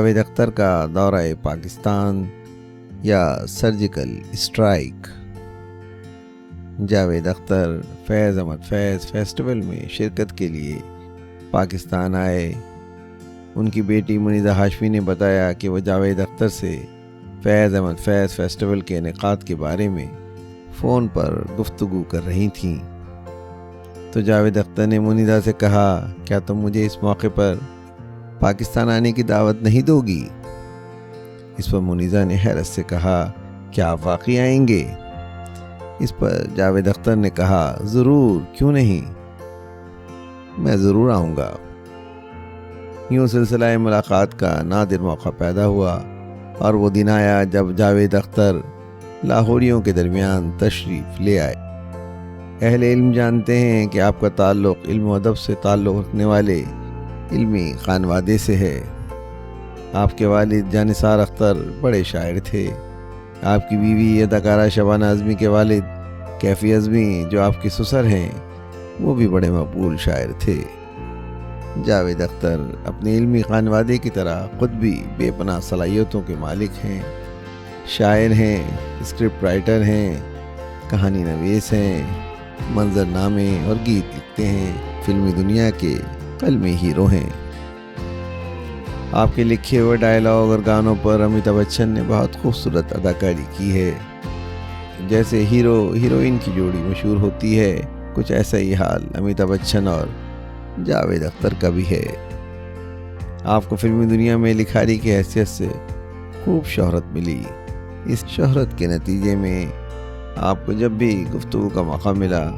جاوید اختر کا دورہ پاکستان یا سرجیکل اسٹرائک۔ جاوید اختر فیض احمد فیض فیسٹیول میں شرکت کے لیے پاکستان آئے۔ ان کی بیٹی منیزہ ہاشمی نے بتایا کہ وہ جاوید اختر سے فیض احمد فیض فیسٹیول کے انعقاد کے بارے میں فون پر گفتگو کر رہی تھیں، تو جاوید اختر نے منیزہ سے کہا، کیا تم مجھے اس موقع پر پاکستان آنے کی دعوت نہیں دو گی؟ اس پر منیزہ نے حیرت سے کہا، کیا آپ واقعی آئیں گے؟ اس پر جاوید اختر نے کہا، ضرور، کیوں نہیں، میں ضرور آؤں گا۔ یوں سلسلہ ملاقات کا نادر موقع پیدا ہوا اور وہ دن آیا جب جاوید اختر لاہوریوں کے درمیان تشریف لے آئے۔ اہل علم جانتے ہیں کہ آپ کا تعلق علم و ادب سے تعلق رکھنے والے علمی خانوادے سے ہے۔ آپ کے والد جانثار اختر بڑے شاعر تھے۔ آپ کی بیوی اداکارہ شبانہ اعظمی کے والد کیفی اعظمی جو آپ کے سسر ہیں، وہ بھی بڑے مقبول شاعر تھے۔ جاوید اختر اپنے علمی خانوادے کی طرح خود بھی بے پناہ صلاحیتوں کے مالک ہیں، شاعر ہیں، اسکرپٹ رائٹر ہیں، کہانی نویس ہیں، منظر نامے اور گیت لکھتے ہیں، فلمی دنیا کے قلمی ہیرو ہیں۔ آپ کے لکھے ہوئے ڈائلاگ اور گانوں پر امیتابھ بچن نے بہت خوبصورت اداکاری کی ہے۔ جیسے ہیرو ہیروئن کی جوڑی مشہور ہوتی ہے، کچھ ایسا ہی حال امیتابھ بچن اور جاوید اختر کا بھی ہے۔ آپ کو فلمی دنیا میں لکھاری کی حیثیت سے خوب شہرت ملی۔ اس شہرت کے نتیجے میں آپ کو جب بھی گفتگو کا موقع ملا،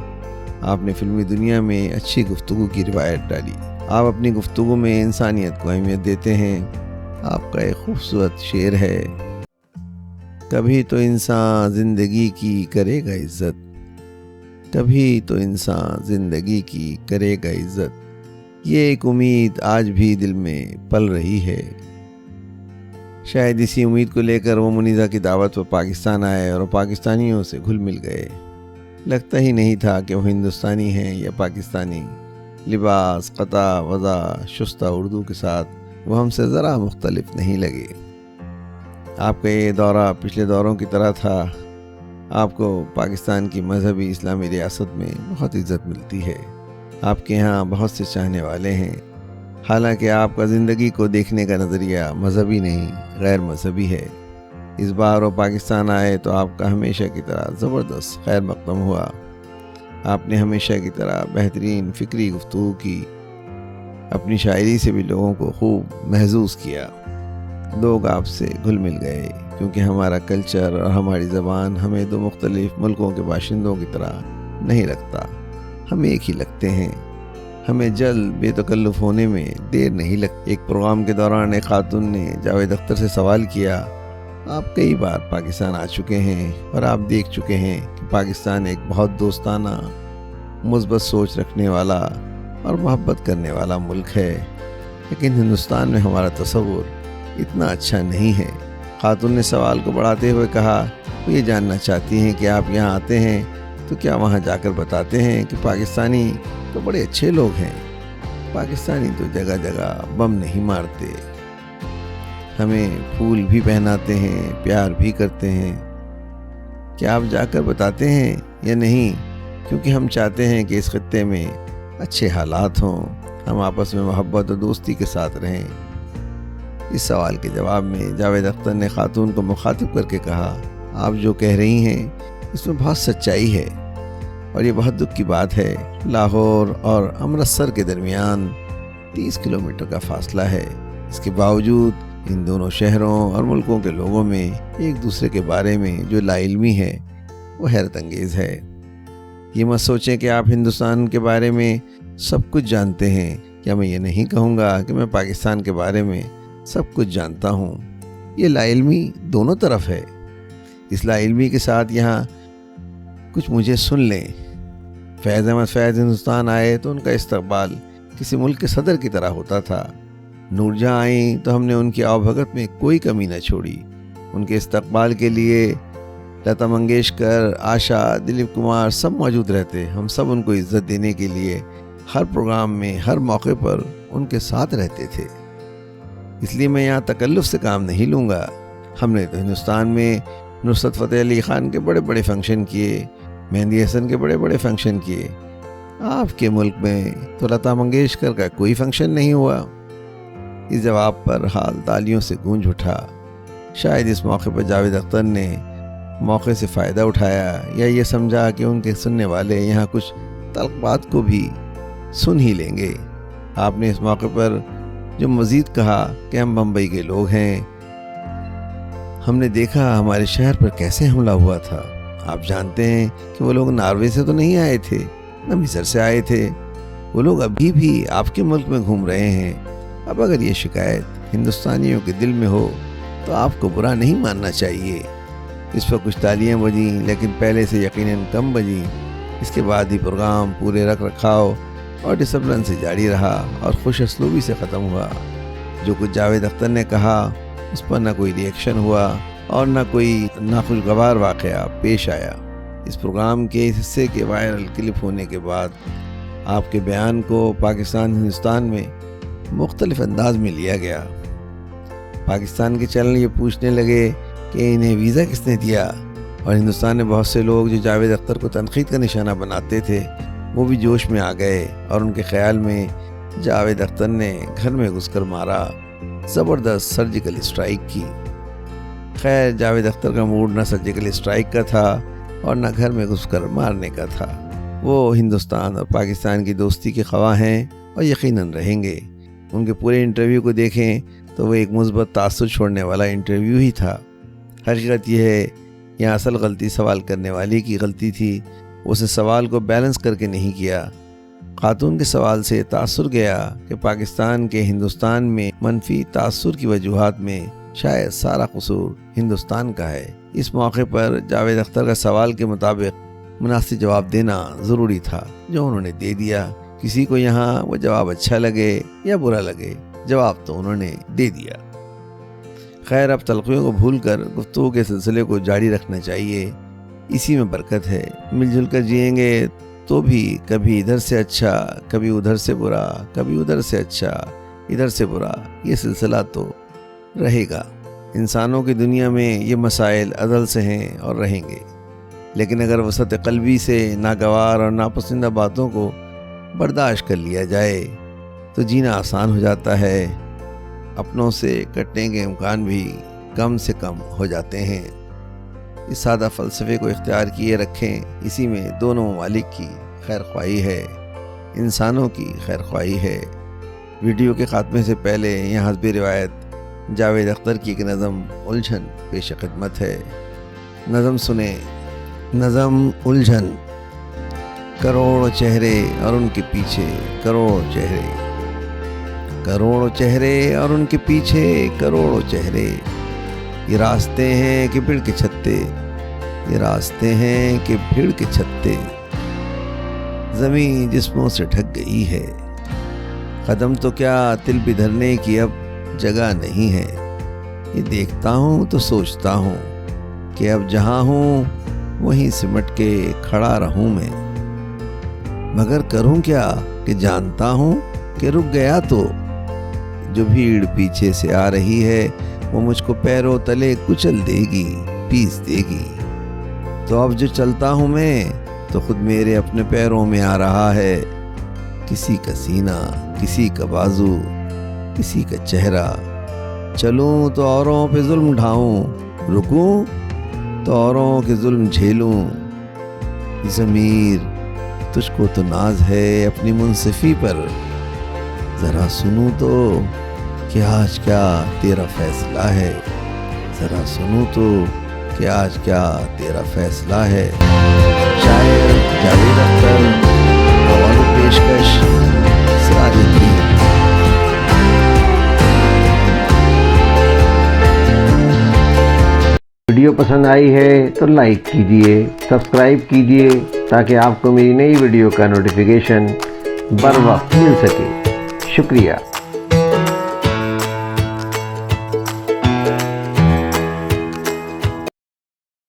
آپ نے فلمی دنیا میں اچھی گفتگو کی روایت ڈالی۔ آپ اپنی گفتگو میں انسانیت کو اہمیت دیتے ہیں۔ آپ کا ایک خوبصورت شعر ہے، کبھی تو انسان زندگی کی کرے گا عزت، کبھی تو انسان زندگی کی کرے گا عزت، یہ ایک امید آج بھی دل میں پل رہی ہے۔ شاید اسی امید کو لے کر وہ منیزہ کی دعوت پر پاکستان آئے اور پاکستانیوں سے گھل مل گئے۔ لگتا ہی نہیں تھا کہ وہ ہندوستانی ہیں یا پاکستانی۔ لباس، قطع، وضع، شستہ اردو کے ساتھ وہ ہم سے ذرا مختلف نہیں لگے۔ آپ کا یہ دورہ پچھلے دوروں کی طرح تھا۔ آپ کو پاکستان کی مذہبی اسلامی ریاست میں بہت عزت ملتی ہے۔ آپ کے ہاں بہت سے چاہنے والے ہیں، حالانکہ آپ کا زندگی کو دیکھنے کا نظریہ مذہبی نہیں، غیر مذہبی ہے۔ اس بار وہ پاکستان آئے تو آپ کا ہمیشہ کی طرح زبردست خیر مقدم ہوا۔ آپ نے ہمیشہ کی طرح بہترین فکری گفتگو کی، اپنی شاعری سے بھی لوگوں کو خوب محظوظ کیا۔ لوگ آپ سے گھل مل گئے، کیونکہ ہمارا کلچر اور ہماری زبان ہمیں دو مختلف ملکوں کے باشندوں کی طرح نہیں لگتا، ہم ایک ہی لگتے ہیں۔ ہمیں جلد بے تکلف ہونے میں دیر نہیں لگتی۔ ایک پروگرام کے دوران ایک خاتون نے جاوید اختر سے سوال کیا، آپ کئی بار پاکستان آ چکے ہیں اور آپ دیکھ چکے ہیں کہ پاکستان ایک بہت دوستانہ، مثبت سوچ رکھنے والا اور محبت کرنے والا ملک ہے، لیکن ہندوستان میں ہمارا تصور اتنا اچھا نہیں ہے۔ خاتون نے سوال کو بڑھاتے ہوئے کہا، وہ یہ جاننا چاہتی ہیں کہ آپ یہاں آتے ہیں تو کیا وہاں جا کر بتاتے ہیں کہ پاکستانی تو بڑے اچھے لوگ ہیں، پاکستانی تو جگہ جگہ بم نہیں مارتے، ہمیں پھول بھی پہناتے ہیں، پیار بھی کرتے ہیں، کیا آپ جا کر بتاتے ہیں یا نہیں؟ کیونکہ ہم چاہتے ہیں کہ اس خطے میں اچھے حالات ہوں، ہم آپس میں محبت اور دوستی کے ساتھ رہیں۔ اس سوال کے جواب میں جاوید اختر نے خاتون کو مخاطب کر کے کہا، آپ جو کہہ رہی ہیں اس میں بہت سچائی ہے اور یہ بہت دکھ کی بات ہے۔ لاہور اور امرتسر کے درمیان 30 کلومیٹر کا فاصلہ ہے، اس کے باوجود ان دونوں شہروں اور ملکوں کے لوگوں میں ایک دوسرے کے بارے میں جو لا علمی ہے وہ حیرت انگیز ہے۔ یہ مت سوچیں کہ آپ ہندوستان کے بارے میں سب کچھ جانتے ہیں، یا میں یہ نہیں کہوں گا کہ میں پاکستان کے بارے میں سب کچھ جانتا ہوں۔ یہ لا علمی دونوں طرف ہے۔ اس لا علمی کے ساتھ یہاں کچھ مجھے سن لیں۔ فیض احمد فیض ہندوستان آئے تو ان کا استقبال کسی ملک کے صدر کی طرح ہوتا تھا۔ نور جہاں آئیں تو ہم نے ان کی آؤ-بھگت میں کوئی کمی نہ چھوڑی۔ ان کے استقبال کے لیے لتا منگیشکر، آشا، دلیپ کمار سب موجود رہتے۔ ہم سب ان کو عزت دینے کے لیے ہر پروگرام میں، ہر موقع پر ان کے ساتھ رہتے تھے۔ اس لیے میں یہاں تکلف سے کام نہیں لوں گا۔ ہم نے تو ہندوستان میں نصرت فتح علی خان کے بڑے بڑے فنکشن کیے، مہندی حسن کے بڑے بڑے فنکشن کیے، آپ کے ملک میں تو لتا منگیشکر کا کوئی فنکشن نہیں ہوا۔ اس جواب پر حال تالیوں سے گونج اٹھا۔ شاید اس موقع پر جاوید اختر نے موقع سے فائدہ اٹھایا یا یہ سمجھا کہ ان کے سننے والے یہاں کچھ تلخ بات کو بھی سن ہی لیں گے۔ آپ نے اس موقع پر جو مزید کہا کہ ہم بمبئی کے لوگ ہیں، ہم نے دیکھا ہمارے شہر پر کیسے حملہ ہوا تھا۔ آپ جانتے ہیں کہ وہ لوگ ناروے سے تو نہیں آئے تھے، نہ مصر سے آئے تھے، وہ لوگ ابھی بھی آپ کے ملک میں گھوم رہے ہیں۔ اب اگر یہ شکایت ہندوستانیوں کے دل میں ہو تو آپ کو برا نہیں ماننا چاہیے۔ اس پر کچھ تالیاں بجیں، لیکن پہلے سے یقیناً کم بجیں۔ اس کے بعد ہی پروگرام پورے رکھ رکھاؤ اور ڈسپلن سے جاری رہا اور خوش اسلوبی سے ختم ہوا۔ جو کچھ جاوید اختر نے کہا اس پر نہ کوئی ری ایکشن ہوا اور نہ کوئی ناخوشگوار واقعہ پیش آیا۔ اس پروگرام کے اس حصے کے وائرل کلپ ہونے کے بعد آپ کے بیان کو پاکستان ہندوستان میں مختلف انداز میں لیا گیا۔ پاکستان کے چینل یہ پوچھنے لگے کہ انہیں ویزا کس نے دیا، اور ہندوستان میں بہت سے لوگ جو جاوید اختر کو تنقید کا نشانہ بناتے تھے وہ بھی جوش میں آ گئے اور ان کے خیال میں جاوید اختر نے گھر میں گھس کر مارا، زبردست سرجیکل اسٹرائیک کی۔ خیر، جاوید اختر کا موڈ نہ سرجیکل اسٹرائیک کا تھا اور نہ گھر میں گھس کر مارنے کا تھا۔ وہ ہندوستان اور پاکستان کی دوستی کے خواہاں ہیں اور یقیناً رہیں گے۔ ان کے پورے انٹرویو کو دیکھیں تو وہ ایک مثبت تاثر چھوڑنے والا انٹرویو ہی تھا۔ حقیقت یہ ہے یہاں اصل غلطی سوال کرنے والی کی غلطی تھی، اسے سوال کو بیلنس کر کے نہیں کیا۔ خاتون کے سوال سے تاثر گیا کہ پاکستان کے ہندوستان میں منفی تاثر کی وجوہات میں شاید سارا قصور ہندوستان کا ہے۔ اس موقع پر جاوید اختر کا سوال کے مطابق مناسب جواب دینا ضروری تھا، جو انہوں نے دے دیا۔ کسی کو یہاں وہ جواب اچھا لگے یا برا لگے، جواب تو انہوں نے دے دیا۔ خیر، اب تلخیوں کو بھول کر گفتگو کے سلسلے کو جاری رکھنا چاہیے، اسی میں برکت ہے۔ مل جل کر جئیں گے تو بھی کبھی ادھر سے اچھا، کبھی ادھر سے برا، کبھی ادھر سے اچھا، ادھر سے برا، یہ سلسلہ تو رہے گا۔ انسانوں کی دنیا میں یہ مسائل ازل سے ہیں اور رہیں گے، لیکن اگر وسعت قلبی سے ناگوار اور ناپسندہ باتوں کو برداشت کر لیا جائے تو جینا آسان ہو جاتا ہے، اپنوں سے کٹنے کے امکان بھی کم سے کم ہو جاتے ہیں۔ اس سادہ فلسفے کو اختیار کیے رکھیں، اسی میں دونوں ممالک کی خیر خواہی ہے، انسانوں کی خیر خواہی ہے۔ ویڈیو کے خاتمے سے پہلے یہاں حسب روایت جاوید اختر کی ایک نظم الجھن پیش خدمت ہے۔ نظم سنیں۔ نظم الجھن۔ کروڑوں چہرے اور ان کے پیچھے کروڑوں چہرے، کروڑوں چہرے اور ان کے پیچھے کروڑوں چہرے، یہ راستے ہیں کہ بھیڑ کے چھتے، یہ راستے ہیں کہ بھیڑ کے چھتے، زمین جسموں سے ڈھک گئی ہے، قدم تو کیا تل بھی دھرنے کی اب جگہ نہیں ہے، یہ دیکھتا ہوں تو سوچتا ہوں کہ اب جہاں ہوں وہیں سمٹ کے کھڑا رہوں میں، مگر کروں کیا کہ جانتا ہوں کہ رک گیا تو جو بھیڑ پیچھے سے آ رہی ہے وہ مجھ کو پیروں تلے کچل دے گی، پیس دے گی، تو اب جو چلتا ہوں میں تو خود میرے اپنے پیروں میں آ رہا ہے، کسی کا سینہ، کسی کا بازو، کسی کا چہرہ، چلوں تو اوروں پہ ظلم ڈھاؤں، رکوں تو اوروں کے ظلم جھیلوں، ضمیر تجھ کو تو ناز ہے اپنی منصفی پر، ذرا سنوں تو کہ آج کیا تیرا فیصلہ ہے، ذرا سنوں تو کہ آج کیا تیرا فیصلہ ہے۔ شاعر جاوید اختر، آواز و پیشکش سراج الدین۔ ویڈیو پسند آئی ہے تو لائک کیجئے، سبسکرائب کیجئے تاکہ آپ کو میری نئی ویڈیو کا نوٹیفیکیشن بر وقت مل سکے۔ شکریہ۔